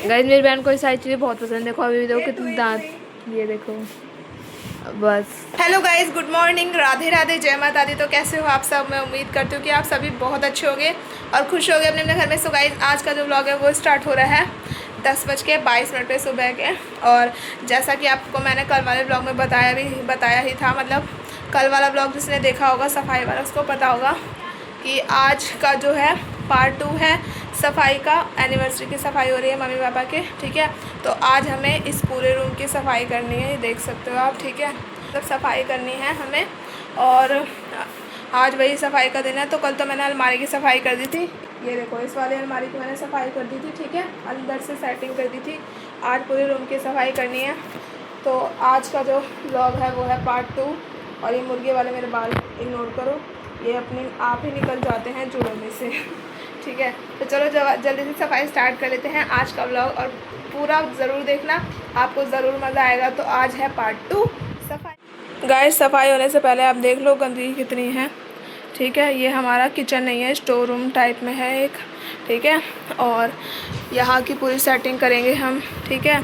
Guys मेरी बहन को सारी चीज़ें बहुत पसंद है। देखो अभी भी देखो कितने दांत, ये देखो बस। Hello guys, good morning, Radhe Radhe, जय माता दी। तो कैसे हो आप सब? मैं उम्मीद करती हूँ कि आप सभी बहुत अच्छे होंगे और खुश होंगे अपने अपने घर में। सो गाइस आज का जो व्लॉग है वो स्टार्ट हो रहा है 10:22 पे सुबह के। और जैसा कि आपको मैंने कल वाले व्लॉग में बताया ही था, मतलब कल वाला व्लॉग जिसने देखा होगा सफाई वाला उसको पता होगा कि आज का जो है पार्ट 2 है सफाई का। एनिवर्सरी की सफाई हो रही है मम्मी पापा के, ठीक है। तो आज हमें इस पूरे रूम की सफाई करनी है, ये देख सकते हो आप, ठीक है। मतलब सफाई करनी है हमें और आज वही सफाई का दिन है। तो कल तो मैंने अलमारी की सफाई कर दी थी, ये देखो इस वाली अलमारी की मैंने सफाई कर दी थी, ठीक है, अंदर से सेटिंग कर दी थी। आज पूरे रूम की सफाई करनी है। तो आज का जो व्लॉग है वो है पार्ट 2। और ये मुर्गे वाले मेरे बाल इग्नोर करो, ये अपने आप ही निकल जाते हैं जुड़ों में से ठीक है। तो चलो जल्दी से सफाई स्टार्ट कर लेते हैं आज का व्लॉग और पूरा ज़रूर देखना, आपको ज़रूर मज़ा आएगा। तो आज है पार्ट 2 सफाई। गाइस सफाई होने से पहले आप देख लो गंदगी कितनी है, ठीक है। ये हमारा किचन नहीं है, स्टोर रूम टाइप में है एक, ठीक है। और यहाँ की पूरी सेटिंग करेंगे हम, ठीक है।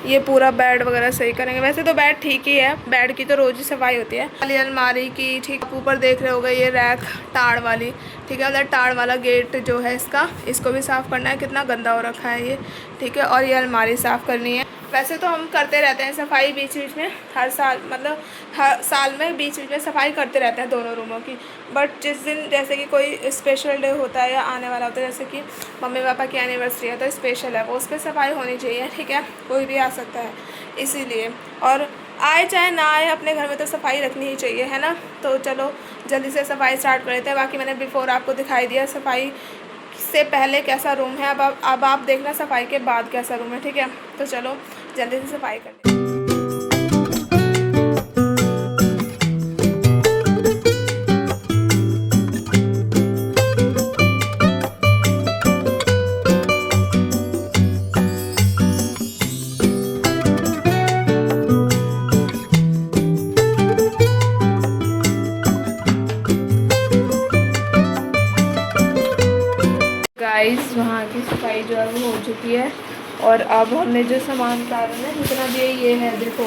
ये पूरा बेड वगैरह सही करेंगे। वैसे तो बेड ठीक ही है, बेड की तो रोज़ ही सफाई होती है। वाली अलमारी की, ठीक, ऊपर देख रहे होगे ये रैक टाड़ वाली, ठीक है, मतलब टाड़ वाला गेट जो है इसको भी साफ़ करना है। कितना गंदा हो रखा है ये, ठीक है। और ये अलमारी साफ़ करनी है। वैसे तो हम करते रहते हैं सफाई बीच बीच में, हर साल, मतलब हर साल में बीच बीच में सफाई करते रहते हैं दोनों रूमों की। बट जिस दिन जैसे कि कोई स्पेशल डे होता है या आने वाला होता है, जैसे कि मम्मी पापा की एनिवर्सरी है तो स्पेशल है वो, उस पर सफाई होनी चाहिए, ठीक है। कोई भी आ सकता है इसीलिए, और आए चाहे ना आए अपने घर में तो सफाई रखनी ही चाहिए, है ना। तो चलो जल्दी से सफाई स्टार्ट कर लेते हैं। बाकी मैंने बिफोर आपको दिखाई दिया सफाई से पहले कैसा रूम है, अब आप देखना सफाई के बाद कैसा रूम है, ठीक है। तो चलो जल्दी से सफाई कर लेते हैं। गाइस वहाँ की सफाई जो है वो हो चुकी है और अब हमने जो सामान उतारा है जितना भी ये है, देखो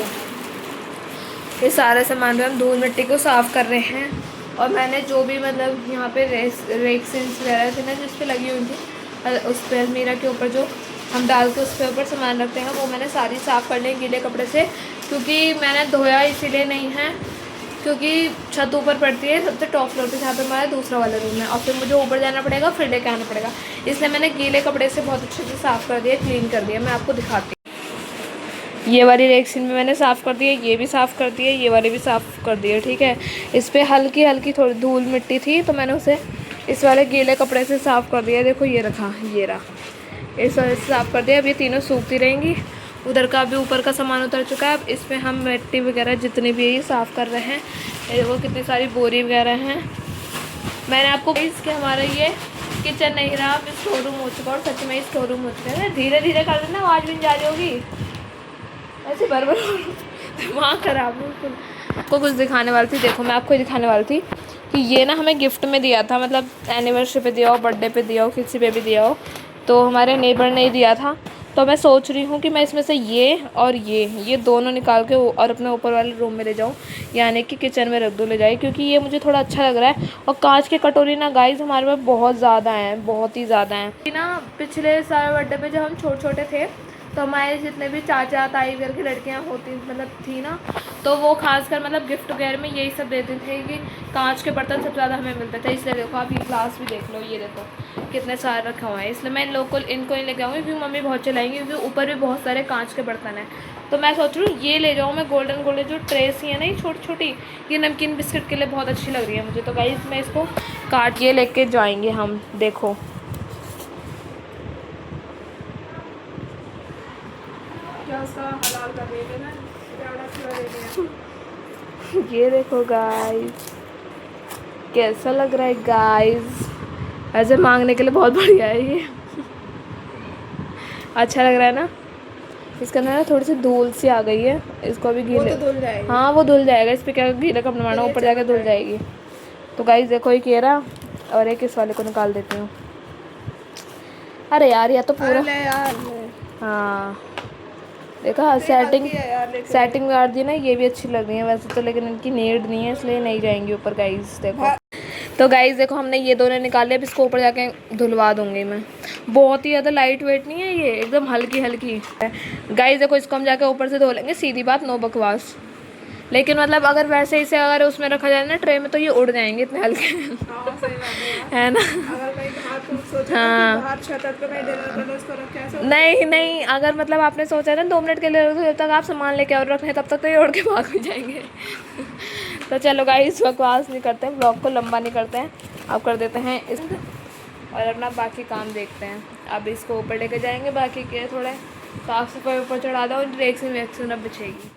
ये सारा सामान हम धूल मिट्टी को साफ़ कर रहे हैं। और मैंने जो भी मतलब यहाँ पे रेक्सिन्स वगैरह थी ना जिस पे लगी हुई थी, उस पर अलमीरा के ऊपर जो हम डाल के उस पे ऊपर सामान रखते हैं वो मैंने सारी साफ़ कर ली गीले कपड़े से, क्योंकि मैंने धोया इसीलिए नहीं है क्योंकि छत ऊपर पड़ती है सबसे टॉप फ्लोर पे जहाँ पे हमारा दूसरा वाला रूम है और फिर मुझे ऊपर जाना पड़ेगा फिर लेके आना पड़ेगा, इसलिए मैंने गीले कपड़े से बहुत अच्छे से साफ़ कर दिया, क्लीन कर दिया। मैं आपको दिखाती हूँ। ये वाली रेक्सिन में मैंने साफ़ कर दिया, ये भी साफ़ कर दिया, ये वाले भी साफ़ कर दिए, ठीक है। इस पर हल्की हल्की थोड़ी धूल मिट्टी थी तो मैंने उसे इस वाले गीले कपड़े से साफ़ कर दिया। देखो ये रखा, ये रहा, इस वाले से साफ़ कर दिया। अब ये तीनों सूखती रहेंगी। उधर का भी ऊपर का सामान उतर चुका है। अब इसमें हम मिट्टी वगैरह जितनी भी है साफ़ कर रहे हैं। ये देखो कितनी सारी बोरी वगैरह हैं। मैंने आपको इसके हमारा ये किचन नहीं रहा, अब स्टोर रूम हो चुका और सच में स्टोर रूम हो चुका है। धीरे धीरे कर देना, आवाज़ भी नहीं जा रही होगी ऐसे बरबर दिमाग खराब है। आपको कुछ दिखाने वाली थी, देखो मैं आपको दिखाने वाली थी कि ये ना हमें गिफ्ट में दिया था, मतलब एनिवर्सरी पे दिया हो, बर्थडे पे दिया हो, किसी पे भी दिया हो, तो हमारे नेबर ने दिया था। तो मैं सोच रही हूँ कि मैं इसमें से ये और ये दोनों निकाल के और अपने ऊपर वाले रूम में ले जाऊँ, यानी कि किचन में रख दूँ ले जाए, क्योंकि ये मुझे थोड़ा अच्छा लग रहा है। और कांच के कटोरी ना गाइस हमारे पास बहुत ज़्यादा हैं, बहुत ही ज़्यादा हैं ना। पिछले साल बर्थडे पे जब हम छोटे छोटे थे तो हमारे जितने भी चाचा ताई वगैरह की लड़कियाँ होती मतलब थी ना, तो वो खासकर मतलब गिफ्ट वगैरह में यही सब देते थे कि कांच के बर्तन सबसे ज़्यादा हमें मिलते थे। इसलिए देखो आप ये ग्लास भी देख लो, ये देखो कितने सारे रखे हुए हैं। इसलिए मैं इनको नहीं लेके आऊँगी क्योंकि मम्मी बहुत चलाएंगी, क्योंकि ऊपर भी बहुत सारे कांच के बर्तन हैं। तो मैं सोच रही हूँ ये ले जाऊँ मैं, गोल्डन जो ट्रेस ही है ना ये छोटी छोटी, ये नमकीन बिस्किट के लिए बहुत अच्छी लग रही है मुझे। तो गाइस मैं इसको काट के लेके जाएंगे हम, देखो ये देखो गाइस कैसा लग रहा है गाइस, ऐसे मांगने के लिए बहुत बढ़िया है ये अच्छा लग रहा है ना। इसके अंदर ना थोड़ी सी धूल सी आ गई है, इसको अभी गीले, वो तो धुल जाएगा। हाँ वो धुल जाएगा, इस पर क्या गीला कपड़ा मारना, ऊपर जाके धुल जाएगी। तो गाइस देखो एक ये रहा और एक इस वाले को निकाल देती हूँ। अरे यार या तो पूरा हाँ देखा, सेटिंग मार दी ना, ये भी अच्छी लग रही है वैसे तो, लेकिन इनकी नीड नहीं है इसलिए नहीं जाएंगी ऊपर गाइस। देखो तो गाइस देखो हमने ये दोनों निकाले, अब इसको ऊपर जाके धुलवा दूंगी मैं। बहुत ही ज़्यादा लाइट वेट नहीं है ये, एकदम हल्की हल्की है गाइस। देखो इसको हम जाके ऊपर से धो लेंगे, सीधी बात, नो बकवास। लेकिन मतलब अगर वैसे ही से अगर उसमें रखा जाए ना ट्रे में, तो ये उड़ जाएंगे इतने हल्के है ना। हाँ नहीं नहीं, अगर मतलब आपने सोचा ना 2 मिनट के लिए, जब तक आप सामान लेके और रख रहे तब तक तो ये उड़ के भाग भी जाएंगे। तो चलो गाइस बकवास नहीं करते हैं, ब्लॉग को लंबा नहीं करते हैं, अब कर देते हैं इस और अपना बाकी काम देखते हैं। अब इसको ऊपर लेके जाएंगे, बाकी के थोड़े साफ सफाई ऊपर चढ़ा दो, वैक्सीन वैक्सीन अब बिछेगी।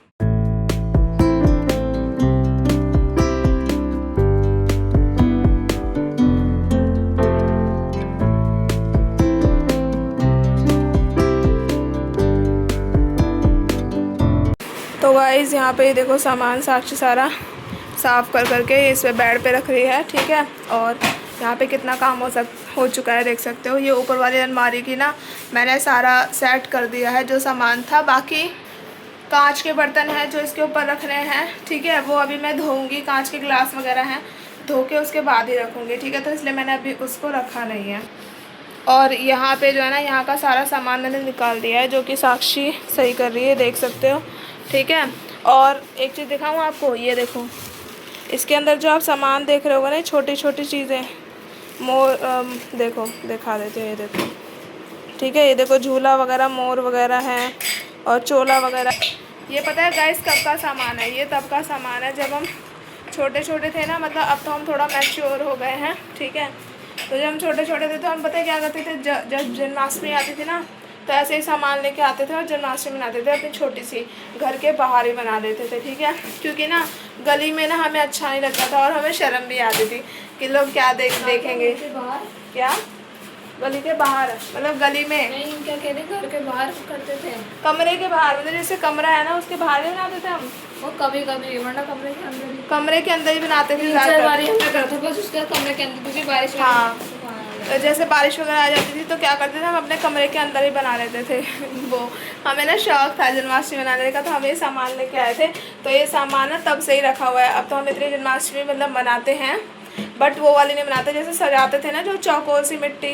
तो गाइस यहाँ पे देखो सामान साक्षी सारा साफ़ कर करके इस पे बेड पे रख रही है, ठीक है। और यहाँ पे कितना काम हो चुका है देख सकते हो। ये ऊपर वाली अलमारी की ना मैंने सारा सेट कर दिया है जो सामान था। बाकी कांच के बर्तन हैं जो इसके ऊपर रखने हैं, ठीक है, वो अभी मैं धोऊंगी। कांच के गिलास वगैरह हैं, धो के उसके बाद ही रखूँगी, ठीक है। तो इसलिए मैंने अभी उसको रखा नहीं है। और यहाँ पे जो है ना, यहाँ का सारा सामान मैंने निकाल दिया है, जो कि साक्षी सही कर रही है, देख सकते हो, ठीक है। और एक चीज़ दिखाऊँ आपको, ये देखो इसके अंदर जो आप सामान देख रहे होगे ना, छोटी छोटी चीज़ें, मोर देखो दिखा देते हैं, ये देखो, ठीक है। ये देखो झूला वगैरह, मोर वगैरह है और चोला वगैरह। ये पता है गाइस कब का सामान है? ये तब का सामान है जब हम छोटे छोटे थे ना, मतलब अब तो हम थोड़ा मैच्योर हो गए हैं, ठीक है। तो जब हम छोटे छोटे थे तो हम पता है क्या करते थे, जब जन्माष्टमी आती थी ना, तो ऐसे ही सामान लेके आते थे और जन्माष्टमी मनाते थे अपनी छोटी सी, घर के बाहर ही बना देते थे, ठीक है। क्योंकि ना गली में ना हमें अच्छा नहीं लगता था और हमें शर्म भी आती थी कि लोग क्या देखेंगे। क्या गली के बाहर, मतलब गली में नहीं, क्या कह रहे, घर के बाहर करते थे, कमरे के बाहर, मतलब जैसे कमरा है ना उसके बाहर ही बनाते थे हम। वो कभी कभी, वरना कमरे के अंदर ही बनाते थे, बस उसके कमरे के अंदर, क्योंकि बारिश, हाँ जैसे बारिश वगैरह आ जाती थी तो क्या करते थे हम अपने कमरे के अंदर ही बना लेते थे। वो हमें ना शौक था जन्माष्टमी मनाने का, तो हम ये सामान लेके आए थे। तो ये सामान ना तब से ही रखा हुआ है। अब तो हम इतनी जन्माष्टमी मतलब मनाते हैं, बट वो वाली नहीं बनाते, जैसे सजाते थे ना जो चौकोर सी मिट्टी,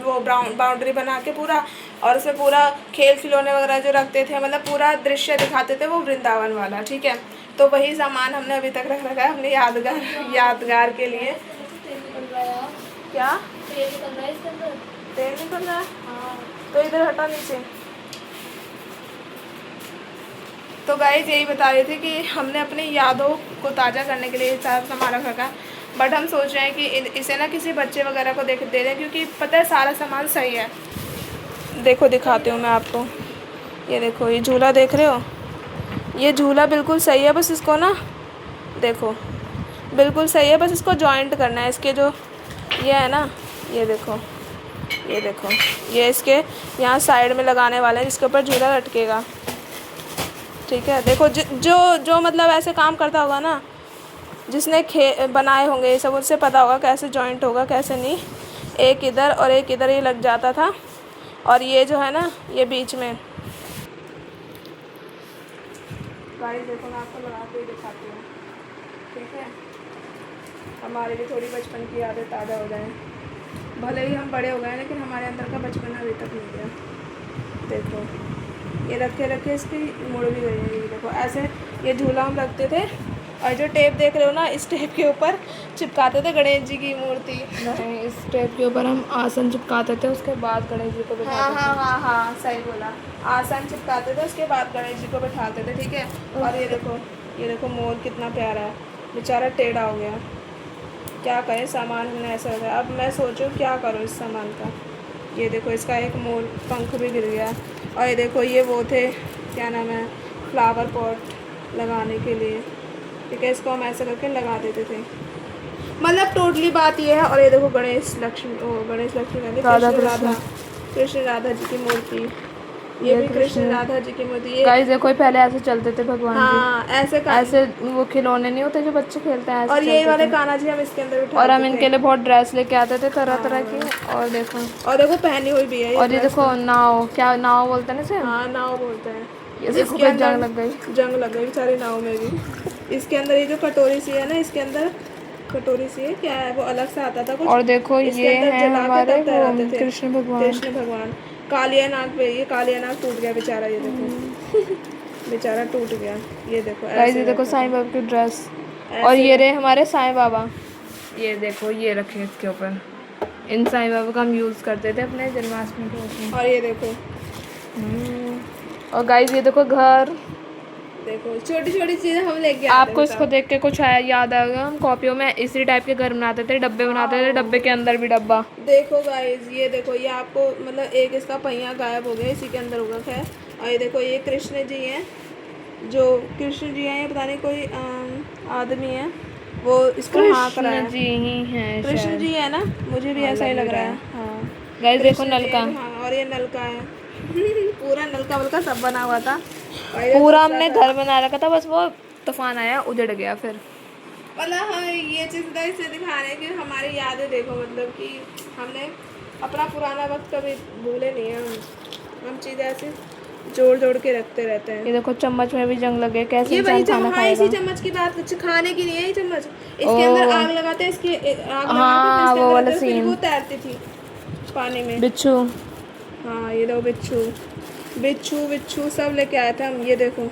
वो बाउंड्री बना के पूरा, और उसमें पूरा खेल खिलौने वगैरह जो रखते थे, मतलब पूरा दृश्य दिखाते थे, वो वृंदावन वाला, ठीक है। तो वही सामान हमने अभी तक रख रखा है अपने यादगार के लिए। क्या तेल निकल रहा है इसके अंदर? तेल निकल रहा है, हाँ। तो इधर हटा नीचे। तो गाइस यही बता रहे थे कि हमने अपनी यादों को ताज़ा करने के लिए सारा सामान रख रखा है, बट हम सोच रहे हैं कि इसे ना किसी बच्चे वगैरह को दे दें, क्योंकि पता है सारा सामान सही है। देखो दिखाती हूँ मैं आपको, ये देखो ये झूला देख रहे हो, ये झूला बिल्कुल सही है, बस इसको ना देखो बिल्कुल सही है, बस इसको जॉइंट करना है। इसके जो ये है ना, ये देखो ये इसके यहाँ साइड में लगाने वाले हैं जिसके ऊपर झूला लटकेगा, ठीक है। देखो जो मतलब ऐसे काम करता होगा ना, जिसने बनाए होंगे ये सब, उससे पता होगा कैसे जॉइंट होगा कैसे नहीं। एक इधर और एक इधर ये लग जाता था, और ये जो है ना ये बीच में। गाइस देखो मैं आपको लगा के दिखाती हूँ, ठीक है, हमारे भी थोड़ी बचपन की यादें ताज़ा हो जाएं। भले ही हम बड़े हो गए लेकिन हमारे अंदर का बचपन अभी तक नहीं गया। देखो ये रखे इसकी मुड़ भी गई है, ये देखो ऐसे ये झूला हम रखते थे, और जो टेप देख रहे हो ना, इस टेप के ऊपर चिपकाते थे गणेश जी की मूर्ति। नहीं, इस टेप के ऊपर हम आसन चिपकाते थे, उसके बाद गणेश जी को बिठाते थे। हाँ सही बोला, आसन चिपकाते थे उसके बाद गणेश जी को बिठाते थे, ठीक है। और ये देखो मोर कितना प्यारा है, बेचारा टेढ़ा हो गया, क्या करें, सामान हमने ऐसा हो गया। अब मैं सोचूं क्या करूं इस सामान का। ये देखो इसका एक मोर पंख भी गिर गया, और ये देखो ये वो थे, क्या नाम है, फ्लावर पॉट लगाने के लिए, ठीक है, इसको हम ऐसे करके लगा देते थे, मतलब टोटली बात ये है। और ये देखो गणेश लक्ष्मी कृष्ण राधा जी की मूर्ति, ये भी कृष्ण राधा जी की मूर्ति। गाइस देखो ये पहले ऐसे चलते थे भगवान हाँ, जी। ऐसे वो खिलौने नहीं होते जो बच्चे खेलते हैं, ऐसे और यही वाले कान्हा जी हम इसके अंदर बिठाते थे। और हम इनके लिए बहुत ड्रेस लेके आते थे तरह तरह की। और देखो पहनी हुई भी है। और ये देखो नाव, क्या नाव बोलते हैं ना इसे? हाँ, नाव बोलते हैं। ये देखो फिर जंग लग गई बेचारी नाव में भी। इसके अंदर ये जो कटोरी सी है ना, इसके अंदर कटोरी सी है, क्या है वो अलग से आता था कुछ। और देखो ये है हमारे वो कृष्ण भगवान। कालिया नाग पे, ये कालिया नाग टूट गया बेचारा, ये देखो बेचारा टूट गया। ये देखो गाइस ये देखो साईं बाबा की ड्रेस। और ये रहे हमारे साईं बाबा, ये देखो ये रखे इसके ऊपर। इन साईं बाबा का हम यूज़ करते थे अपने जन्माष्टमी के उसमें। और ये देखो और गाइस ये देखो घर, देखो छोटी छोटी चीजें हम लेके आते हैं। आपको इसको देख के कुछ याद आएगा, हम कॉपियों में इसी टाइप के घर बनाते थे, डब्बे बनाते थे, डब्बे के अंदर भी डब्बा। देखो गाइस ये देखो, ये आपको मतलब एक इसका पहिया गायब हो गया, इसी के अंदर होगा खैर। और ये देखो ये कृष्ण जी हैं, जो कृष्ण जी हैं, ये पता नहीं कोई आदमी है वो इसको हाँक रहा है। जी ही हैं, कृष्ण जी है ना, मुझे भी ऐसा ही लग रहा है। हाँ गाइस देखो नलका। हाँ, और ये नलका है पूरा नलका वलका सब बना हुआ था। पूरा हमने घर बना रखा था, बस वो तूफान आया उजड़ गया फिर। मतलब हाँ, ये चीज़ इससे दिखा रहे हैं कि हमारी यादें देखो, मतलब कि हमने अपना पुराना वक्त कभी भूले नहीं है। हम चीज़ें ऐसे जोड़ जोड़ के रखते रहते हैं। ये देखो चम्मच में भी जंग लगे, कैसे ये वही खाना हाँ, इसी चम्मच की बात, खाने की नहीं है ये चम्मच। इसके अंदर आग लगाते हैं, इसकी आग लगाते वो वाला सीन, वो तैरती थी पानी में। बिच्छू, हाँ ये देखो बिच्छू सब लेके आए थे हम। ये देखो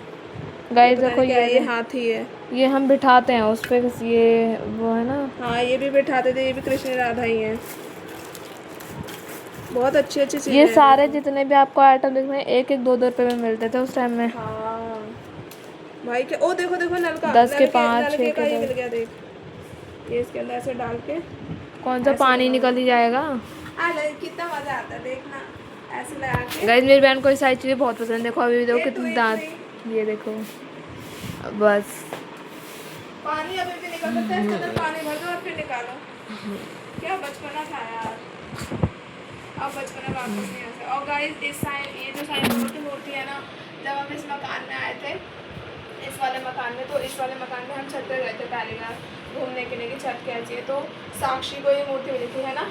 गाइस देखो ये हाथी है, ये हम बिठाते हैं उस पे, ये वो है ना। हाँ ये भी बिठाते थे, ये भी कृष्ण राधा ही है। बहुत अच्छी चीज़ें। ये सारे जितने भी आपको आइटम दिख रहे हैं 1-1, 2-2 रुपए में मिलते थे उस टाइम में। हाँ भाई क्या, ओ देखो नलका, 10 के 5, 6 का ये मिल गया। देख ये इसके अंदर ऐसे डाल के कौन सा पानी निकल ही जाएगा। कितना मजा आता है देखना, ऐसे लगा के। गाइस मेरी बहन को ये सारी चीज़ें बहुत पसंद है। देखो अभी देखो कितनी दांत, ये देखो बस पानी अभी भी निकल सकता है, इसके अंदर पानी भर दो और फिर निकालो। क्या बचपना था यार, अब बचपना वापस नहीं आ सकता। और गाइस ये जो साईं बाबा की मूर्ति है ना, जब हम इस मकान में आए थे, इस वाले मकान में, तो इस वाले मकान में हम छत पे गए थे पहली बार घूमने के लिए कि छत कैसी है, तो साक्षी को ये मूर्ति मिली थी, है ना?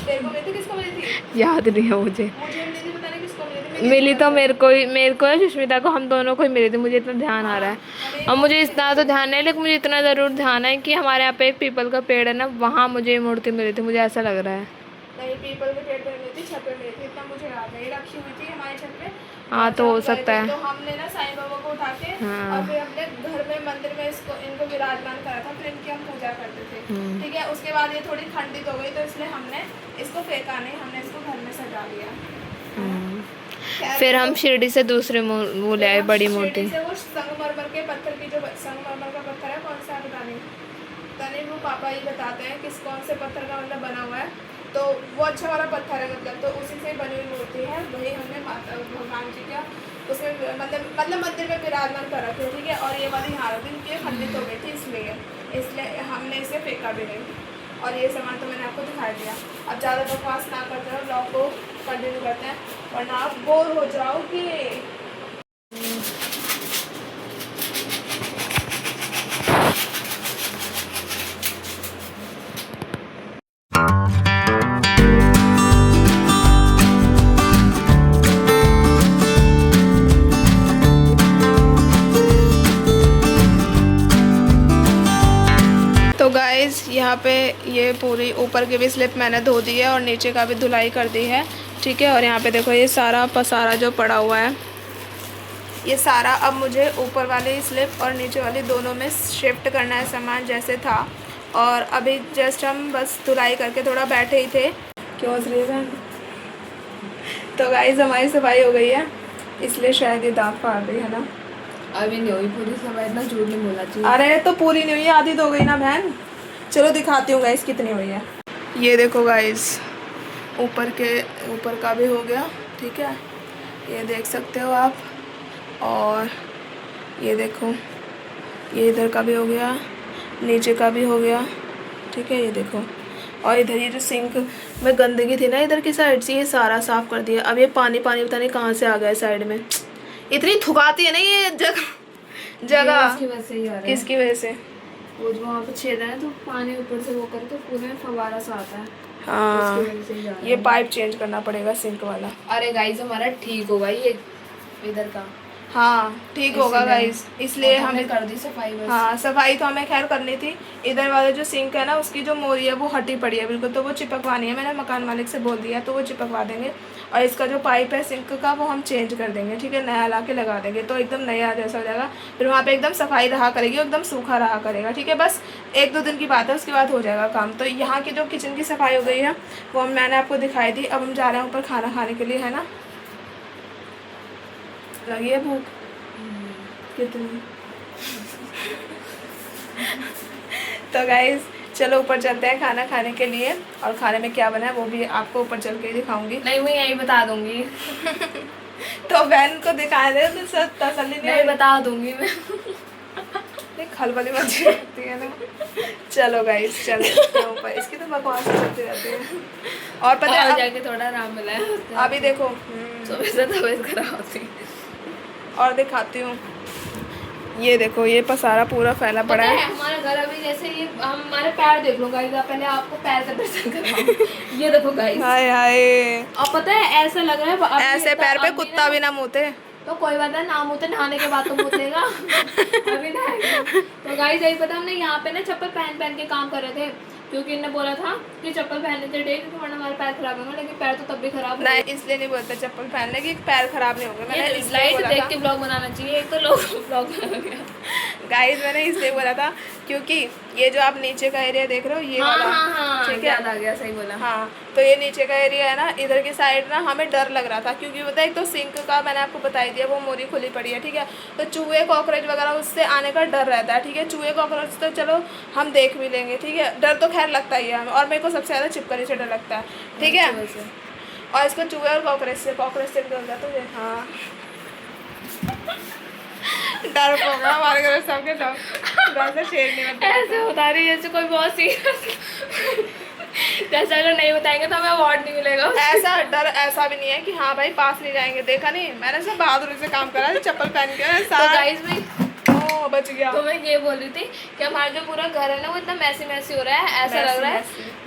तेरे को मिली थी, किसको मिली थी याद नहीं है मुझे मिली थी, पता नहीं किसको मिली थी। मिली तो मेरे को या सुष्मिता को, हम दोनों को ही मिली थी, मुझे इतना ध्यान आ रहा है। और मुझे इतना तो ध्यान नहीं, लेकिन मुझे इतना ज़रूर ध्यान है कि हमारे यहाँ पे एक पीपल का पेड़ है ना, वहाँ मुझे ये मूर्ति मिली थी, मुझे ऐसा लग रहा है। नहीं, पीपल के पेड़ पे मिली थी, छत पे मिली थी, इतना मुझे याद है। ये रखी हुई थी हमारे छत पे। हाँ तो हो सकता है। तो हमने ना साईं बाबा को उठा के और फिर अपने घर में मंदिर में इनको विराजमान करा था, फिर इनकी हम पूजा करते थे, ठीक है। उसके बाद ये थोड़ी खंडित हो गई, तो इसलिए हमने इसको फेंका नहीं, हमने इसको घर में सजा लिया। फिर हम शिरडी से दूसरे वो ले आए बड़ी मूर्ति। वो संगमरमर के पत्थर की, जो संगमरमर का पत्थर है, कौन सा बताने वो पापा ही बताते हैं किस कौन से पत्थर का मतलब बना हुआ है, तो वो अच्छा वाला पत्थर है मतलब, तो उसी से बनी हुई मूर्ति है। वही हमने माता भगवान जी का उसमें मतलब मंदिर में विराजमान कर रखे, ठीक है। और ये वाली हालत इनकी खंडित हो गई थी, इसलिए हमने इसे फेंका भी नहीं। और ये सामान तो मैंने आपको दिखा दिया। अब ज़्यादा बकवास ना करते हो, ब्लॉग को कंटिन्यू करते हैं, वरना आप बोर हो जाओगे। तो गाइस यहाँ पे ये पूरी ऊपर की भी स्लिप मैंने धो दी है और नीचे का भी धुलाई कर दी है, ठीक है। और यहाँ पे देखो ये सारा पसारा जो पड़ा हुआ है, ये सारा अब मुझे ऊपर वाली स्लिप और नीचे वाली दोनों में शिफ्ट करना है सामान जैसे था। और अभी जस्ट हम बस धुलाई करके थोड़ा बैठे ही थे। क्यों हंस रही है? तो गाइस हमारी सफाई हो गई है, इसलिए शायद ये दाग फाड़ रही है ना। अभी नहीं हुई पूरी सफाई, इतना झूठ नहीं बोलना चाहिए। अरे तो पूरी नहीं हुई, आधी तो हो गई ना बहन। चलो दिखाती हूँ गाइस कितनी हुई है। ये देखो गाइस, ऊपर का भी हो गया, ठीक है, ये देख सकते हो आप। और ये देखो, ये इधर का भी हो गया, नीचे का भी हो गया, ठीक है। ये देखो और इधर ये जो सिंक में गंदगी थी ना इधर की साइड से, ये सारा साफ कर दिया। अब ये पानी पानी पता नहीं कहाँ से आ गया साइड में। इतनी थुकाती है ना ये जगह इसकी वजह से ही आ रहा है। किसकी वजह से? वो जो वहाँ पे छेद है ना, तो पानी ऊपर से वो करके पूरे में फव्वारा सा आता है। हाँ, उसकी वजह से ही आ रहा है। ये पाइप चेंज करना पड़ेगा सिंक वाला। अरे गाइस हमारा ठीक होगा ये इधर का। हाँ ठीक होगा गाइस, इसलिए हमने कर दी सफाई बस। हाँ सफाई तो हमें खैर करनी थी। इधर वाला जो सिंक है ना उसकी जो मोरी है वो हटी पड़ी है बिल्कुल, तो वो चिपकवानी है। मैंने मकान मालिक से बोल दिया तो वो चिपकवा देंगे। और इसका जो पाइप है सिंक का वो हम चेंज कर देंगे, ठीक है, नया ला के लगा देंगे, तो एकदम नया जैसा हो जाएगा। फिर वहाँ पे एकदम सफाई रहा करेगी, एकदम सूखा रहा करेगा, ठीक है। बस 1-2 दिन की बात है, उसके बाद हो जाएगा काम। तो यहाँ की जो किचन की सफाई हो गई है वो मैंने आपको दिखाई दी। अब हम जा रहे हैं ऊपर खाना खाने के लिए, है ना। लगी है भूख कितनी। तो गाइस चलो ऊपर चलते हैं खाना खाने के लिए, और खाने में क्या बना है वो भी आपको ऊपर चल के ही दिखाऊंगी। नहीं मैं यही बता दूंगी। तो बहन को दिखा दे तो सब तसल्ली नहीं बता दूंगी मैं। खलबली मची रहती है ना। चलो गाइस चलो ऊपर, इसकी तो बकवास चलती रहती है। और पता है जाके थोड़ा आराम मिला है अभी देखो सुबह से तबीयत खराब होती। और दिखाती हूँ, ये देखो ये पसारा पूरा फैला पड़ा है। हमारा घर अभी जैसे ये हमारे पैर देख लो गाइस, पहले आपको पैर का दर्शन करवाऊं। ये देखो गाइस, हाय हाय, और पता है ऐसा लग रहा है ऐसे पैर पे कुत्ता भी ना मुते। तो कोई बात नहीं, ना मुते, नहाने के बाद तो मुतेगा। अभी नहाएगा। तो गाइस यही पता, हमने यहाँ पे ना चप्पल पहन के काम कर रहे थे, क्योंकि इन्होंने बोला था कि चप्पल पहनने से डे, क्योंकि वरना हमारे पैर खराब होंगे। लेकिन पैर तो तब भी खराब नहीं, इसलिए नहीं बोलते चप्पल पहनने की पैर खराब नहीं होंगे। मैंने इसलिए बोला देख के ब्लॉग बनाना चाहिए, एक तो लोग ब्लॉग बना गाइस मैंने इसलिए बोला था क्योंकि ये जो आप नीचे का एरिया देख रहे हो ये वाला, ठीक है, याद आ गया, सही बोला। हाँ तो ये नीचे का एरिया है ना, इधर की साइड ना हमें डर लग रहा था, क्योंकि पता है एक तो सिंक का मैंने आपको बता ही दिया वो मोरी खुली पड़ी है, ठीक है। तो चूहे कॉकरोच वगैरह उससे आने का डर रहता है, ठीक है। चूहे कॉकरोच तो चलो हम देख भी लेंगे, ठीक है, डर तो खैर लगता ही है हमें। और मेरे को सबसे ज़्यादा छिपकली से डर लगता है, ठीक है। और इसको चूहे और कॉकरोच से डर जाता है। हाँ डर होगा हमारे घर सबके सब घर से शेर नहीं बनता। ऐसे बता रही है जैसे कोई बहुत सीरियस। जैसे अगर नहीं बताएंगे तो हमें अवार्ड नहीं मिलेगा। ऐसा डर ऐसा भी नहीं है कि हाँ भाई पास नहीं जाएंगे, देखा नहीं मैंने सब बहादुरी से काम करा, चप्पल पहन के तो गाइस भाई बच गया। तो मैं ये बोल रही थी कि हमारा जो पूरा घर है ना वो इतना मैसी हो रहा है, ऐसा लग रहा है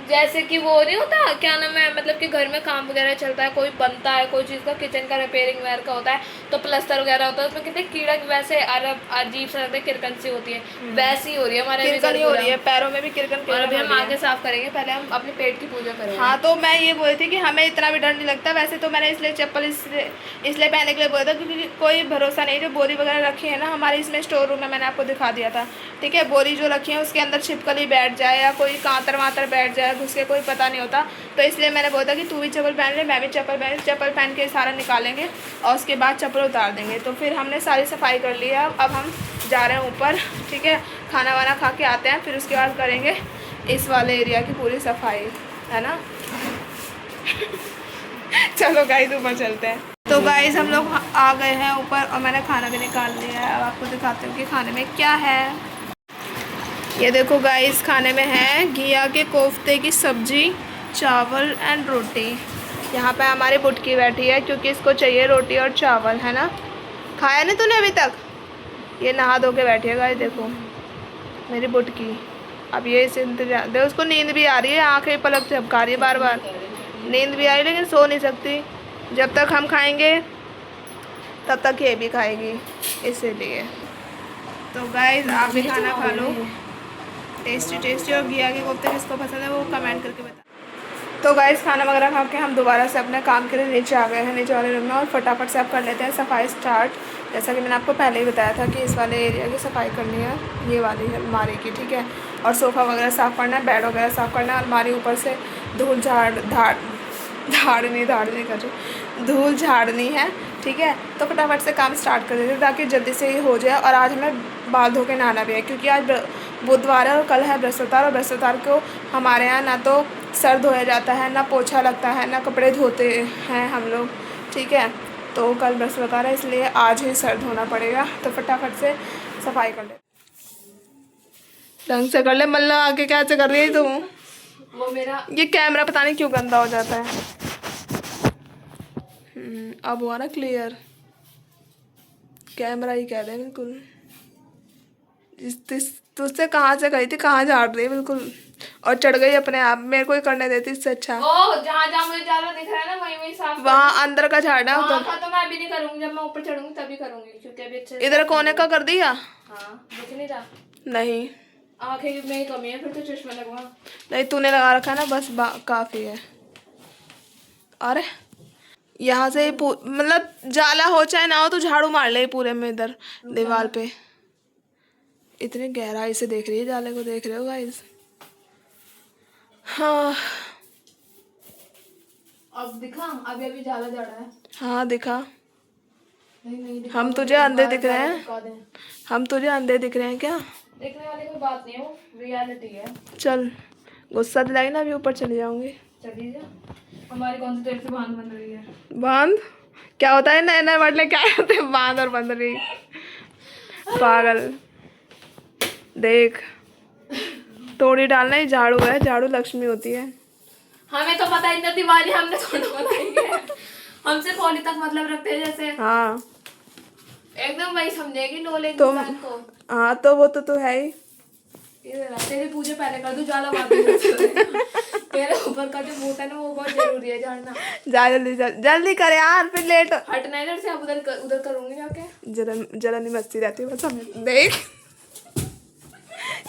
जैसे कि वो नहीं होता, क्या नाम है, मतलब कि घर में काम वगैरह चलता है, कोई बनता है कोई चीज़ का, किचन का रिपेयरिंग वगैरह का होता है, तो प्लस्तर वगैरह होता है, उसमें कितने कीड़ा वैसे अजीब सा लगता है, किरकन सी होती है, वैसी हो रही है हमारे किरकन हो रही है, पैरों में भी किरकन। और अभी हम आगे साफ करेंगे, पहले हम अपने पेट की पूजा करेंगे। हाँ तो मैं ये बोल रही थी कि हमें इतना भी डर नहीं लगता। वैसे तो मैंने इसलिए चप्पल इसलिए पहनने के लिए बोला था क्योंकि कोई भरोसा नहीं। जो बोरी वगैरह रखी है ना हमारे इसमें स्टोर रूम में, मैंने आपको दिखा दिया था, ठीक है। बोरी जो रखी है उसके अंदर छिपकली बैठ जाए या कोई कांतर वातर बैठ जाए घुस के, कोई पता नहीं होता। तो इसलिए मैंने बोला था कि तू भी चप्पल पहन ले, मैं भी चप्पल पहन के सारा निकालेंगे और उसके बाद चप्पल उतार देंगे। तो फिर हमने सारी सफाई कर ली है। अब हम जा रहे हैं ऊपर, ठीक है, खाना वाना खा के आते हैं, फिर उसके बाद करेंगे इस वाले एरिया की पूरी सफाई, है ना। चलो गाइस ऊपर चलते हैं। तो गाइस हम लोग आ गए हैं ऊपर और मैंने खाना भी निकाल लिया है। अब आपको दिखाती हूँ कि खाने में क्या है। ये देखो गाइस खाने में है घिया के कोफ्ते की सब्जी, चावल एंड रोटी। यहाँ पे हमारी बुटकी बैठी है क्योंकि इसको चाहिए रोटी और चावल, है ना। खाया नहीं तूने अभी तक? ये नहा धो के बैठी है गाइस, देखो मेरी बुटकी। अब ये इस इंतजार दे, उसको नींद भी आ रही है, आँखें पलक झपका रही है बार बार, नींद भी आ रही है लेकिन सो नहीं सकती। जब तक हम खाएंगे तब तक ये भी खाएगी, इसीलिए। तो गाइस आप भी खाना खा लो, टेस्टी। और घिया के कोफ्ते किसको पसंद है वो कमेंट करके बता। तो गाइस खाना वगैरह खा के हम दोबारा से अपने काम के लिए नीचे आ गए हैं, नीचे वाले रूम में, और फटाफट से आप कर लेते हैं सफाई स्टार्ट। जैसा कि मैंने आपको पहले ही बताया था कि इस वाले एरिया की सफाई करनी है, ये वाली अलमारी की, ठीक है। और सोफ़ा वगैरह साफ़ करना है, बेड वगैरह साफ़ करना है, अलमारी ऊपर से धूल धूल झाड़नी है, ठीक है। तो फटाफट से काम स्टार्ट कर देते हैं ताकि जल्दी से ही हो जाए। और आज हमें बाल धो के नहाना भी है क्योंकि आज बुधवार है और कल है बृहस्पतिवार, और बृहस्पतिवार को हमारे यहाँ ना तो सर धोया जाता है, ना पोछा लगता है, ना कपड़े धोते हैं हम लोग, ठीक है। तो कल बृहस्पतिवार है इसलिए आज ही सर धोना पड़ेगा। तो फटाफट से सफाई कर ले, ढंग से कर ले। मल्ला आके क्या कर रही है तू? वो मेरा ये कैमरा पता नहीं क्यों गंदा हो जाता है। अब हुआ ना क्लियर, कैमरा ही कह रहे हैं बिल्कुल। तुझसे कहाँ से गई थी, कहाँ झाड़ रही है बिल्कुल, और चढ़ गई अपने आप। मेरे को ही करने देती इससे अच्छा। ओ जहाँ जहाँ मुझे ज्यादा दिख रहा है ना वहीं वहीं साफ वहाँ अंदर का झाड़ना वहाँ उधर। का तो मैं अभी नहीं करूंगी, जब मैं ऊपर चढ़ूंगी तभी करूंगी, क्योंकि अभी अच्छे से इधर कोने का कर दिया? हाँ दिख नहीं रहा। नहीं आंखें में ही कमी है, फिर तो चश्मा लगवा। नहीं, तूने लगा रखा है ना, बस काफी है। अरे यहाँ से मतलब जाला हो चाहे ना हो तो झाड़ू मार ले पूरे में, इधर दीवार पे। इतनी गहराई से देख रही है जाले को, देख रहे हो गाइस? हाँ अब दिखा, अभी अभी जाला जा रहा है। हाँ दिखा। नहीं दिखा। हम तुझे अंधे दिख रहे हैं? हम तुझे अंधे दिख रहे हैं क्या? देखने वाली कोई बात नहीं है, वो रियलिटी है। चल गुस्सा दिलाई ना, अभी ऊपर चली जाऊंगी। चलिए जा, हमारी कौन सी देर से बांध बन रही है। बांध क्या होता है? नए नए वर्ड लेके आए होते हैं, बांध और बंद रही। पागल। देख तोड़ी डालना ही झाड़ू है, झाड़ू लक्ष्मी होती है। हमें तो पता है, इतना दिवाली हमने थोड़ा बनाई है। हमसे पौली तक मतलब रखते हैं जैसे। हाँ एकदम वही समझेगी नॉलेज तुम। इंसान को। हाँ तो वो तो है ही। तेरी पूजा पहले कर दूं, जाला बाद में तेरे ऊपर का जो भूत है ना वो बहुत जरूरी है झाड़ना। जा जल्दी जल्दी कर यार, फिर लेट। हटना इधर से, अब उधर करूंगी जाके। जलन मस्ती रहती है बस हमें। देख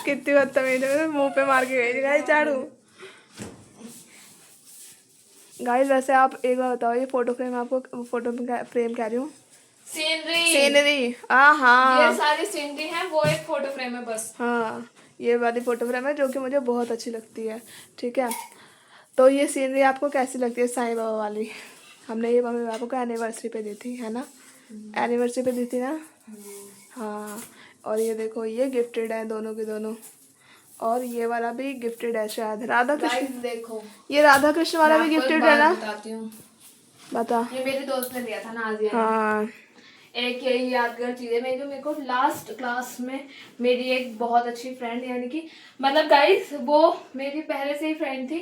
कितनी बदतमीज है, मुंह पे मार के गई गाइस झाड़ू। गाइस वैसे आप एक बार बताओ, ये फोटो फ्रेम आपको, फोटो फ्रेम कह रही हूँ, सीनरी। हाँ ये सारी सीनरी है, वो एक फोटो फ्रेम है बस। हाँ ये वाली फोटो फ्रेम है जो कि मुझे बहुत अच्छी लगती है। ठीक है, तो ये सीनरी आपको कैसी लगती है? साईं बाबा वाली हमने ये मम्मी पापा को एनिवर्सरी पे दी थी, है ना? एनिवर्सरी पे दी थी ना? हाँ। और ये देखो, ये गिफ्टेड है दोनों के दोनों, और ये वाला भी गिफ्टेड है शायद। राधा कृष्ण देखो, ये राधा कृष्ण वाला भी गिफ्टेड है ना? बताती हूँ, बता। ये मेरे दोस्त ने दिया था नाजिया। हाँ एक यही यादगार चीज़ है मेरी, जो मेरे को लास्ट क्लास में मेरी एक बहुत अच्छी फ्रेंड, यानी कि मतलब गाइस वो मेरी पहले से ही फ्रेंड थी,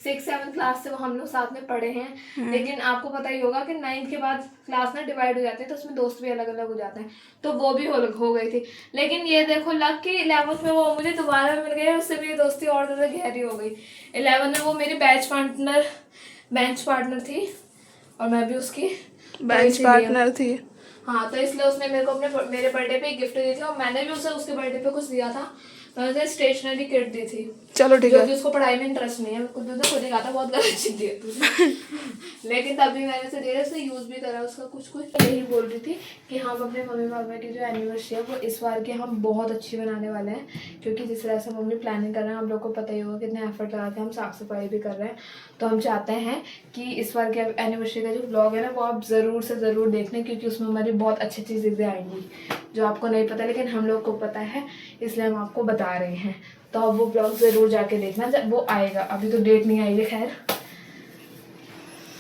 6-7 क्लास से वो हम लोग साथ में पढ़े हैं। लेकिन आपको पता ही होगा कि 9th के बाद क्लास ना डिवाइड हो जाती है, तो उसमें दोस्त भी अलग अलग हो जाते हैं, तो वो भी हो गई थी। लेकिन ये देखो लग कि 11th में वो मुझे दोबारा मिल गई, उससे भी दोस्ती और ज़्यादा गहरी हो गई। 11th में वो मेरी बेंच पार्टनर थी, और मैं भी उसकी बेंच पार्टनर थी। हाँ, तो इसलिए उसने मेरे को मेरे बर्थडे पे गिफ्ट दी थी, और मैंने भी उसे उसके बर्थडे पे कुछ दिया था। मैंने उसे स्टेशनरी किट दी थी। चलो ठीक है। जो कि उसको पढ़ाई में इंटरेस्ट नहीं है, खुद ही कहा था बहुत गलत चीज दी है तुझे। लेकिन तभी मैंने उसे दिया, उसने यूज भी करा उसका कुछ। यही बोल रही थी कि हम अपने मम्मी पापा की जो एनिवर्सरी है वो इस बार की हम बहुत अच्छी बनाने वाले हैं, क्योंकि जिस तरह से मम्मी प्लानिंग कर रहे हैं, हम लोग को पता ही होगा कितने एफर्ट लगा के हम साफ सफाई भी कर रहे हैं। तो हम चाहते हैं कि इस बार के एनिवर्सरी का जो व्लॉग है ना वो आप ज़रूर से ज़रूर देखना, क्योंकि उसमें हमारी बहुत अच्छी चीज़ें आएंगी जो आपको नहीं पता, लेकिन हम लोग को पता है, इसलिए हम आपको बता रहे हैं। तो अब वो ब्लॉग ज़रूर जाके देखना जब वो आएगा, अभी तो डेट नहीं आई है। खैर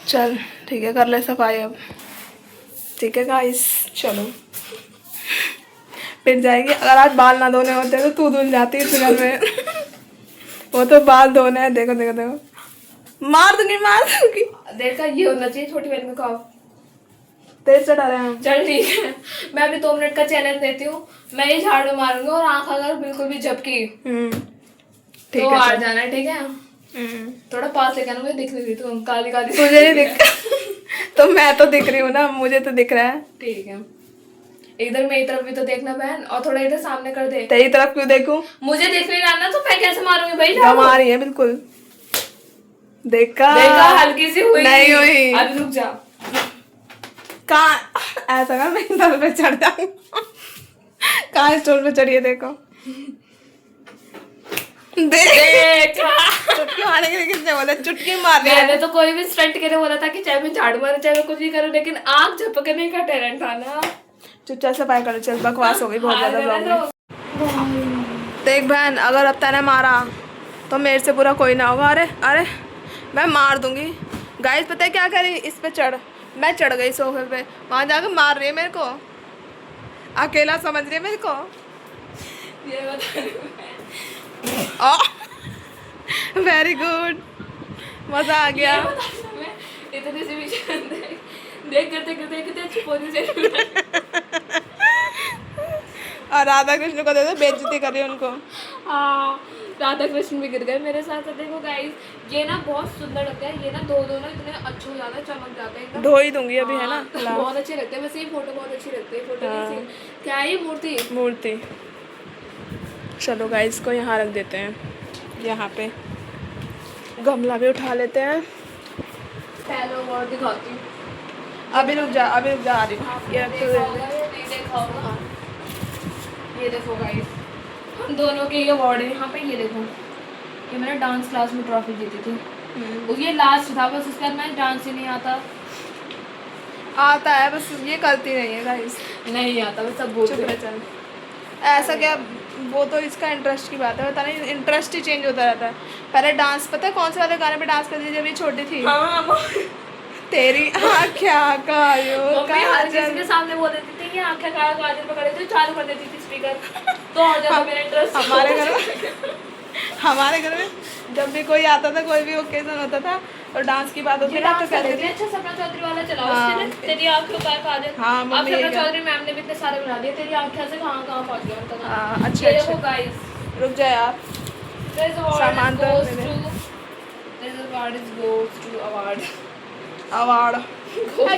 चल ठीक है, कर ले सफाई अब। ठीक है गाइस, चलो फिर जाएंगे। अगर आज बाल ना धोने होते तो तू धुल जाती इस घर में। वो तो बाल धोने हैं। देखो देखो देखो, मार दूंगी। देखा, ये होना चाहिए छोटी बहन में खाओ। तेज से डरे हैं। चल ठीक है, मैं अभी 2 मिनट का चैलेंज देती हूँ, मैं ये झाड़ू मारूंगी और आंख अगर बिल्कुल भी झपकी तो हार जाना है, ठीक है? थोड़ा पास लेकर आना, मुझे दिख नहीं रही तू काली काली। तुझे नहीं दिख? तो मैं तो दिख रही हूँ ना, मुझे तो दिख रहा है। ठीक है, इधर मेरी तरफ भी तो देखना बहन, और थोड़ा इधर सामने कर दे। तेरी तरफ क्यों देखूं? मुझे दिख नहीं रहा ना, तो मैं कैसे मारूंगी भाई? आ रही है बिल्कुल। देखा हल्की सी हुई नहीं हुई। अब रुक जा। कहाँ ऐसा कर, मैं स्टोर पे चढ़ जाऊँ। कहाँ स्टोर पे चढ़िए? देखो चुटकी मारने के लिए किसने बोला? चुटकी मारने मैंने तो कोई भी स्टंट के लिए बोला था कि चाहे मैं झाड़ू मारूं चाहे मैं कुछ भी करूं, लेकिन आग झपकने का टैलेंट था ना। चुपचाप सफाई करो। चल बकवास हो गई बहुत ज्यादा ब्लॉग में। देख बहन, अगर अब तैने मारा तो मेरे से बुरा कोई ना होगा। अरे मैं मार दूंगी। गाइस पता है क्या करी? इस पे चढ़, मैं चढ़ गई सोफे पे, वहां जाकर मार रही है मेरे को, अकेला समझ रही है मेरे को। ये बता वेरी गुड, मज़ा आ गया। इतनी सी भी देख करते करते कितने अच्छी पोजीशन। और राधा कृष्ण को दे दो, बेइज्जती कर रही है उनको। हाँ, राधा कृष्ण भी गिर गए मेरे साथ। देखो गाइस, ये ना बहुत सुंदर लगता है। ये ना धो दो ना इतने अच्छे हो जाते हैं, चमक जाते हैं एकदम। धो ही दूंगी अभी, है ना। हाँ, बहुत अच्छे लगते हैं। वैसे ये फोटो बहुत अच्छी लगती है। फोटो हाँ। की क्या है ये मूर्ति? मूर्ति। चलो गाइस, इसको यहाँ रख देते हैं। यहाँ पे गमला भी उठा लेते हैं। पहले और दिखाती हूँ। अभी रुक जा, अभी रुक जा, आ रही हूँ। ये रख देखा होगा, ये नहीं देखा होगा। ये देखो गाइस, हम दोनों के ये अवार्ड है यहाँ पे। ये देखो, ये मैंने डांस क्लास में ट्रॉफी जीती थी। ये लास्ट था, बस उसके बाद मैं डांस ही नहीं आता है, बस ये करती नहीं है गाइस। नहीं आता, बस सब बोलते हैं। चल, ऐसा क्या, वो तो इसका इंटरेस्ट की बात है। पता नहीं, इंटरेस्ट ही चेंज होता रहता है। पहले डांस, पता है कौन से वाले गाने पे डांस करती थी जब ये छोटी थी? हाँ, तेरी आँखें कायो मम्मी हर किसी काजल। के सामने बोल देती थी कि आँखें काजल पकड़े थे, चालू कर देती थी स्पीकर, तो आ जाता मेरा इंटरेस्ट। हमारे घर में जब भी कोई आता था, कोई भी ओकेजन होता था और डांस की बात होती थी, तो कहते थे अच्छा सपना चौधरी वाला चलाओ। हाँ। उसके तेरी आँखों का काजल। हाँ, अब मम्मी सपना यही कहती। चौधरी मैम ने भी इतने सारे बना दिए, तेरी आँखें से कहाँ कहाँ पहुँच गया उनका गाना। हाँ, अच्छा ये अच्छा। देखो गाइस, रुक जा यार, सामान तो अवार्ड अवार्ड।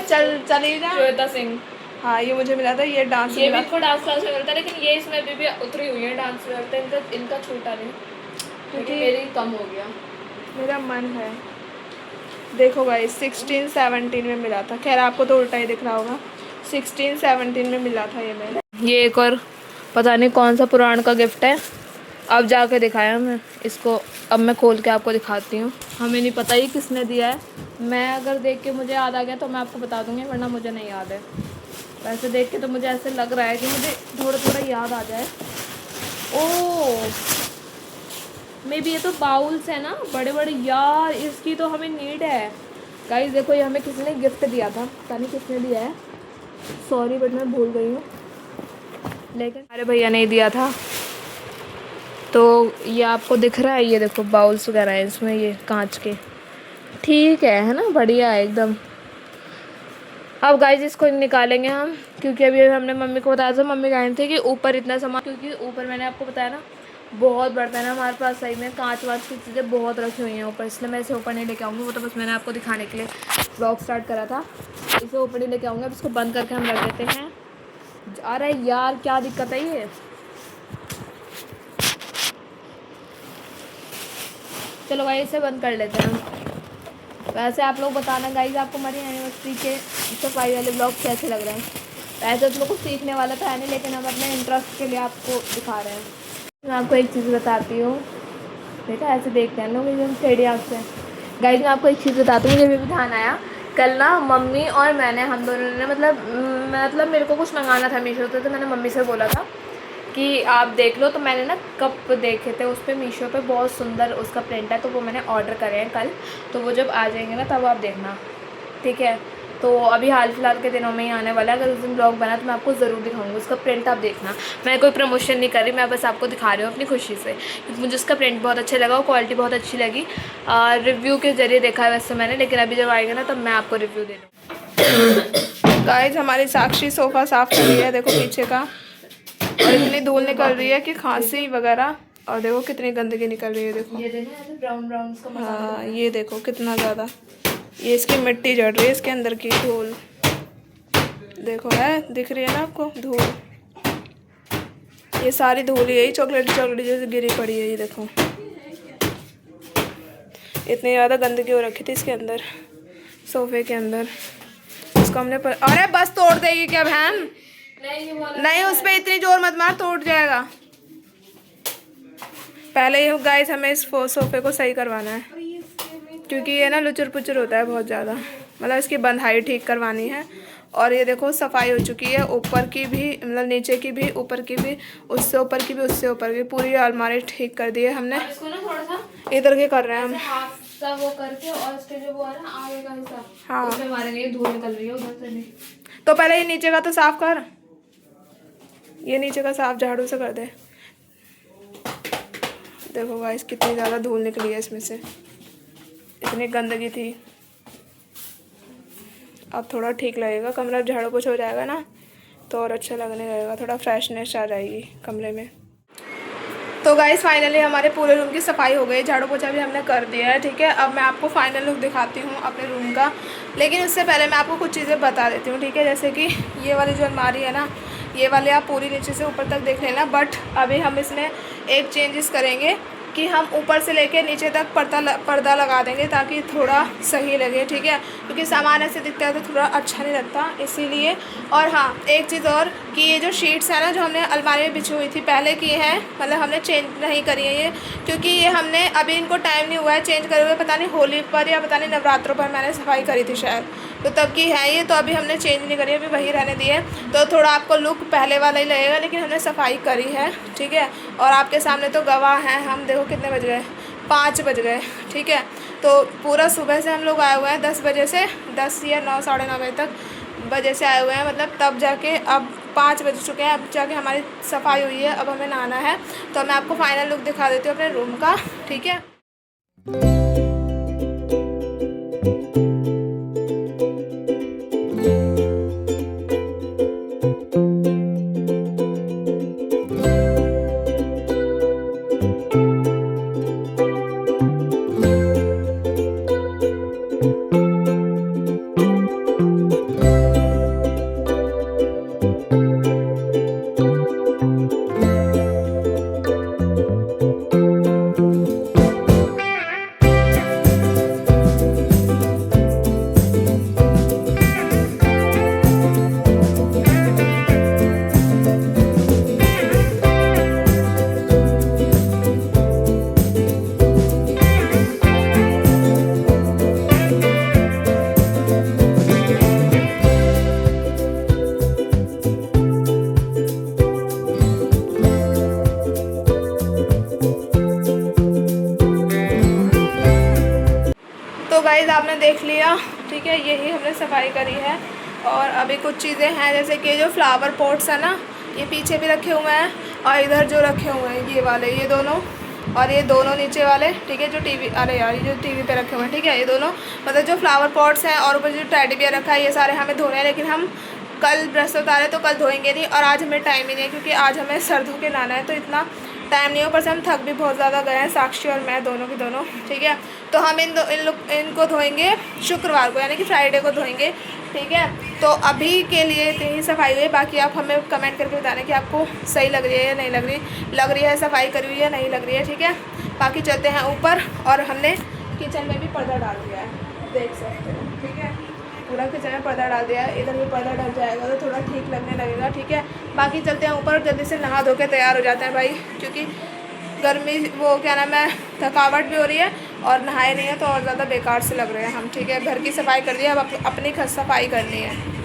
चल चली जा। श्वेता सिंह। हाँ, ये मुझे मिला था, ये डांस ये मिला भी इनको डांस क्लास में मिलता है, लेकिन ये इसमें भी उतरी हुई है डांस में लगता है। इनका छोटा नहीं, क्योंकि मेरी कम हो गया। मेरा मन है। देखो गाइस, 16-17 में मिला था। खैर आपको तो उल्टा ही दिख रहा होगा। 16-17 में मिला था ये मैंने। ये एक और पता नहीं कौन सा पुराण का गिफ्ट है। अब जाके दिखाया मैं इसको। अब मैं खोल के आपको दिखाती हूँ। हमें नहीं पता ये किसने दिया है। मैं अगर देख के मुझे याद आ गया तो मैं आपको बता दूँगी, वरना मुझे नहीं याद है। वैसे देख के तो मुझे ऐसे लग रहा है कि मुझे थोड़ा थोड़ा याद आ जाए। ओह, मे बी ये तो बाउल्स है ना, बड़े बड़े। यार इसकी तो हमें नीड है गाइस। देखो, ये हमें किसी ने गिफ्ट दिया था, पता नहीं किसने दिया है। सॉरी बट मैं भूल गई हूँ, लेकिन अरे भैया ने दिया था। तो ये आपको दिख रहा है, ये देखो बाउल्स वगैरह है इसमें, ये कांच के। ठीक है ना, बढ़िया है एकदम। अब गाइस इसको निकालेंगे हम, क्योंकि अभी हमने मम्मी को बताया था। मम्मी कह रही थी कि ऊपर इतना सामान, क्योंकि ऊपर मैंने आपको बताया ना बहुत बर्तन है हमारे पास। सही में कांच वाँच की चीज़ें बहुत रखी हुई हैं ऊपर, इसलिए मैं इसे ऊपर नहीं लेके आऊँगी। वो तो बस मैंने आपको दिखाने के लिए ब्लॉग स्टार्ट करा था। इसे ऊपर नहीं लेके आऊँगा। अब इसको बंद करके हम रख देते हैं। अरे यार क्या दिक्कत है ये। चलो गाइस इसे बंद कर लेते हैं। वैसे आप लोग बताना गाइस, आपको हमारी एनिवर्सरी के सफाई वाले ब्लॉग कैसे लग रहे हैं। वैसे तो कुछ सीखने वाला तो है नहीं, लेकिन हम अपने इंटरेस्ट के लिए आपको दिखा रहे हैं। मैं आपको एक चीज़ बताती हूँ। देखा, ऐसे देखते हैं लोग एकदम टेढ़ी आँख से। गाइस मैं आपको एक चीज़ बताती हूँ, मुझे भी ध्यान आया। कल ना मम्मी और मैंने, हम दोनों ने मतलब मेरे को कुछ मंगाना था मीशो से, तो मैंने मम्मी से बोला था कि आप देख लो। तो मैंने ना कप देखे थे उस पर मीशो पे, बहुत सुंदर उसका प्रिंट है। तो वो मैंने ऑर्डर करे हैं कल। तो वो जब आ जाएंगे ना तब आप देखना, ठीक है। तो अभी हाल फिलहाल के दिनों में ही आने वाला है। अगर उस दिन ब्लॉग बना तो मैं आपको ज़रूर दिखाऊंगी उसका प्रिंट, आप देखना। मैं कोई प्रमोशन नहीं कर रही, मैं बस आपको दिखा रही हूँ अपनी खुशी से, क्योंकि मुझे उसका प्रिंट बहुत अच्छा लगा और क्वालिटी बहुत अच्छी लगी। रिव्यू के ज़रिए देखा है वैसे मैंने, लेकिन अभी जब आएगा ना तब मैं आपको रिव्यू दे दूँ। गाइस हमारी साक्षी सोफ़ा साफ़ कर रही है, देखो पीछे का। और इतनी धूल निकल रही है कि खांसी वगैरह। और देखो कितनी गंदगी निकल रही है, देखो। ये देखो ऐसे ब्राउन ब्राउन इसका मसाला। हाँ, ये देखो कितना ज़्यादा। ये इसकी मिट्टी जड़ रही है, इसके अंदर की धूल देखो, है दिख रही है ना आपको धूल। ये सारी धूल यही चॉकलेट जैसे गिरी पड़ी है, ये देखो। इतनी ज़्यादा गंदगी हो रखी थी इसके अंदर, सोफे के अंदर। उसको हमने अरे बस तोड़ देगी क्या बहन? नहीं, उस पर इतनी जोर मत मार, टूट जाएगा। पहले ही गाइस हमें इस सोफे को सही करवाना है, क्योंकि ये ना लुचुर पुचुर होता है बहुत ज़्यादा। मतलब इसकी बंधाई ठीक करवानी है। और ये देखो सफाई हो चुकी है, ऊपर की भी, मतलब नीचे की भी, ऊपर की भी, उससे ऊपर की भी, उससे ऊपर की, पूरी अलमारी ठीक कर दी है हमने। इसको ना थोड़ा सा इधर के कर रहे हैं हम, हाफ सा वो करके, और इसके जो वो है ना आगे का हिस्सा, हाँ उसमें मारेंगे। धूल निकल रही है उधर से भी। तो पहले ये नीचे का तो साफ कर, ये नीचे का साफ झाड़ू से कर दे। देखो गाइस कितनी ज़्यादा धूल निकली है इसमें से, इतनी गंदगी थी। अब थोड़ा ठीक लगेगा, कमरा झाड़ू पोछा हो जाएगा ना तो और अच्छा लगने लगेगा, थोड़ा फ्रेशनेस आ जाएगी कमरे में। तो गाइस फाइनली हमारे पूरे रूम की सफाई हो गई, झाड़ू पोछा भी हमने कर दिया है, ठीक है। अब मैं आपको फाइनल लुक दिखाती हूँ अपने रूम का, लेकिन उससे पहले मैं आपको कुछ चीज़ें बता देती हूँ, ठीक है। जैसे कि ये वाली जो अलमारी है ना, ये वाली आप पूरी नीचे से ऊपर तक देख लेना, बट अभी हम इसमें एक चेंजेस करेंगे कि हम ऊपर से लेके नीचे तक पर्दा लगा देंगे ताकि थोड़ा सही लगे, ठीक है। क्योंकि सामान ऐसे दिखता है तो थोड़ा अच्छा नहीं लगता, इसीलिए। और हाँ, एक चीज़ और कि ये जो शीट्स है ना जो हमने अलमारी में बिछी हुई थी पहले की है, मतलब हमने चेंज नहीं करी है ये, क्योंकि ये हमने अभी इनको टाइम नहीं हुआ है चेंज करे हुए, पता नहीं होली पर या पता नहीं नवरात्रों पर मैंने सफाई करी थी शायद, तो तब की है ये, तो अभी हमने चेंज नहीं करी, अभी वही रहने दी है। तो थोड़ा आपको लुक पहले वाला ही लगेगा, लेकिन हमने सफाई करी है, ठीक है। और आपके सामने तो गवाह हैं हम, देखो कितने बज गए, 5 बज गए, ठीक है। तो पूरा सुबह से हम लोग आए हुए हैं 10 बजे से, 10 या 9 साढ़े 9 बजे से आए हुए हैं, मतलब तब जाके अब 5 बज चुके हैं, अब जाके हमारी सफाई हुई है। अब हमें नहाना है, तो मैं आपको फाइनल लुक दिखा देती हूँ अपने रूम का, ठीक है। गाइस आपने देख लिया, ठीक है, यही हमने सफाई करी है। और अभी कुछ चीज़ें हैं, जैसे कि जो फ्लावर पॉट्स है ना, ये पीछे भी रखे हुए हैं, और इधर जो रखे हुए हैं ये वाले, ये दोनों, और ये दोनों नीचे वाले, ठीक है, जो टीवी, अरे यार, ये जो टीवी पे रखे हुए हैं, ठीक है, ये दोनों, मतलब जो फ्लावर पॉट्स हैं, और ऊपर जो टेडी बियर रखा है, ये सारे हमें धोने हैं, लेकिन हम कल बृहस्पतिवार है तो कल धोएंगे नहीं, और आज हमें टाइम ही नहीं है, क्योंकि आज हमें सर धो के नहाना है, तो इतना टाइम नहीं है, ऊपर से हम थक भी बहुत ज़्यादा गए हैं, साक्षी और मैं दोनों की दोनों, ठीक है। तो हम इनको धोएंगे शुक्रवार को, यानी कि फ्राइडे को धोएंगे, ठीक है। तो अभी के लिए इतनी सफाई हुई, बाकी आप हमें कमेंट करके बताना कि आपको सही लग रही है या नहीं लग रही है सफाई करी हुई या नहीं लग रही है, ठीक है। बाकी चलते हैं ऊपर, और हमने किचन में भी पर्दा डाल दिया है, देख सकते हो, ठीक है, पूरा किचन में पर्दा डाल दिया है, इधर भी पर्दा डल जाएगा तो थोड़ा ठीक लगने लगेगा, ठीक है। बाकी चलते हैं ऊपर, जल्दी से नहा धो के तैयार हो जाते हैं भाई, क्योंकि गर्मी, वो क्या नाम है, थकावट भी हो रही है, और नहाए नहीं है तो और ज़्यादा बेकार से लग रहे हैं हम, ठीक है। घर की सफाई कर दी है, अब अपनी सफाई करनी है।